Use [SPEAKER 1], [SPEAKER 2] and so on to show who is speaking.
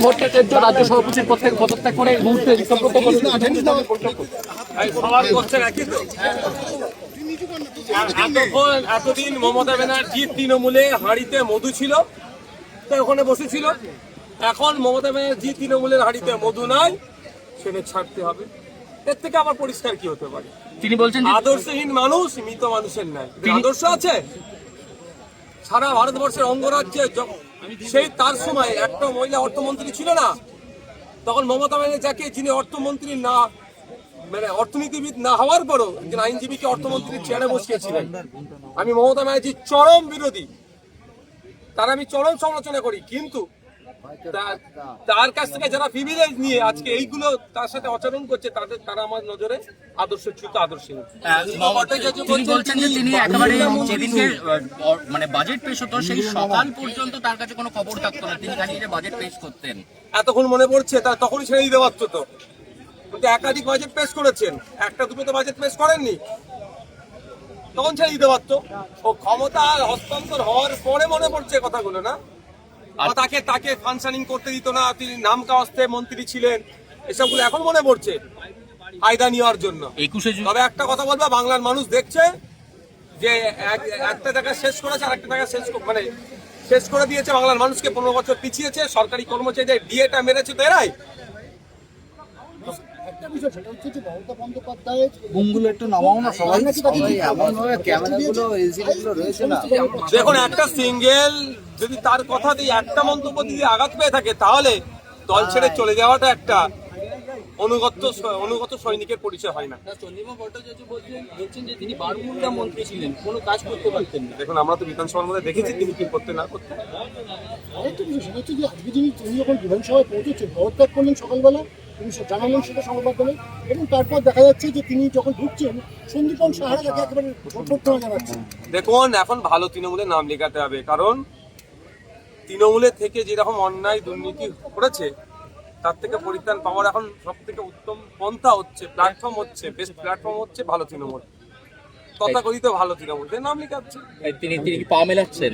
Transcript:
[SPEAKER 1] ভট্টাচার্য রাজ্য সভাপতির পদ থেকে পদত্যাগ করে এই মুহূর্তে
[SPEAKER 2] এতদিন মমতা ব্যানার্জি তৃণমূলে হাঁড়িতে মধু ছিল, তো ওখানে বসেছিল। এখন মমতা ব্যানার্জি তৃণমূলের হাঁড়িতে মধু নাই, সেটা ছাড়তে হবে। এর থেকে আবার পরিষ্কার কি হতে পারে?
[SPEAKER 1] তিনি বলছেন
[SPEAKER 2] আদর্শহীন মানুষ মৃত মানুষের নাই। আদর্শ আছে সারা ভারতবর্ষের অঙ্গরাজ্যে। সেই তার সময় একটা মহিলা অর্থমন্ত্রী ছিল না, তখন মমতা ব্যানার্জি যিনি অর্থমন্ত্রী না মানে অর্থনীতিবিদ না হওয়ার পরও একজন আইনজীবীকে অর্থমন্ত্রীর চেয়ারে বসিয়েছিলেন। আমি মমতা ব্যানার্জির চরম বিরোধী, তার আমি চরম সমালোচনা করি, কিন্তু তার কাছ থেকে যারা প্রিভিলেজ নিয়ে আজকে এইগুলো তার সাথে আচরণ করছে, তারা আমার নজরে আদর্শচ্যুত, আদর্শহীন।
[SPEAKER 1] তিনি বলছেন যে তিনি একেবারে যেদিনকে মানে বাজেট পেশ হতো সেই সকাল পর্যন্ত তার কাছে কোনো খবর থাকতো না, তিনি খালি বাজেট পেশ করতেন।
[SPEAKER 2] এতক্ষণ মনে পড়ছে তার তখনই ছেড়ে দিতে পারতো তো, কিন্তু একাধিক বাজেট পেশ করেছেন, একটা দুটো তো বাজেট পেশ করেননি, তখন ছেড়ে দিতে পারতো। ও ক্ষমতা হস্তান্তর হওয়ার পরে মনে পড়ছে কথাগুলো না, তাকে ফাংশনিং করতে দিত না, তিনি নাম কাওয়াস্তে মন্ত্রী ছিলেন, এসবগুলো এখন মনে পড়ছে ফায়দা নেওয়ার জন্য। তবে একটা কথা বলবো, বাংলার মানুষ দেখছে যে একটা জায়গা শেষ করেছে আর একটা জায়গা শেষ করে দিয়েছে। বাংলার মানুষকে 15 বছর পিছিয়েছে, সরকারি কর্মচারীদের ডিএটা মেরেছে তো এরাই। দেখুন, একটা সিঙ্গেল যদি তার কথা দিয়ে একটা মন্তব্য দিয়ে আঘাত পেয়ে থাকে, তাহলে দল ছেড়ে চলে যাওয়াটা একটা অনুগত সৈনিকের পরিচয় হয় না।
[SPEAKER 1] চন্দ্রিমা ভট্টাচার্য বলছেন যে তিনি বারমুন্ডা মন্ত্রী ছিলেন, কোনো কাজ করতে পারতেন না।
[SPEAKER 2] দেখুন, আমরা তো বিধানসভার মধ্যে দেখেছি তিনি কি করতে না করতে।
[SPEAKER 3] আরেকটা বিষয় সেটা হচ্ছে যে আজকে তিনি যখন বিধানসভায় পৌঁছেছেন, পদত্যাগ করলেন সকালবেলা, তিনি জানালেন সেটা সংবাদ মাধ্যমে, এবং তারপর দেখা যাচ্ছে যে তিনি যখন ঢুকছেন সন্দীপন সাহারা তাকে একেবারে অভ্যর্থনা জানাচ্ছেন।
[SPEAKER 2] দেখুন, এখন ভালো তৃণমূলের নাম লেখাতে হবে, কারণ তৃণমূলে থেকে যেরকম অন্যায় দুর্নীতি করেছে তার থেকে পরিত্রাণ পাওয়ার এখন সব থেকে উত্তম পন্থা হচ্ছে, প্ল্যাটফর্ম হচ্ছে, বেস্ট প্ল্যাটফর্ম হচ্ছে ভালো তৃণমূল। তথাকথিত ভালো তৃণমূল নাম লেখাচ্ছে।
[SPEAKER 1] তিনি কি পা মেলাচ্ছেন?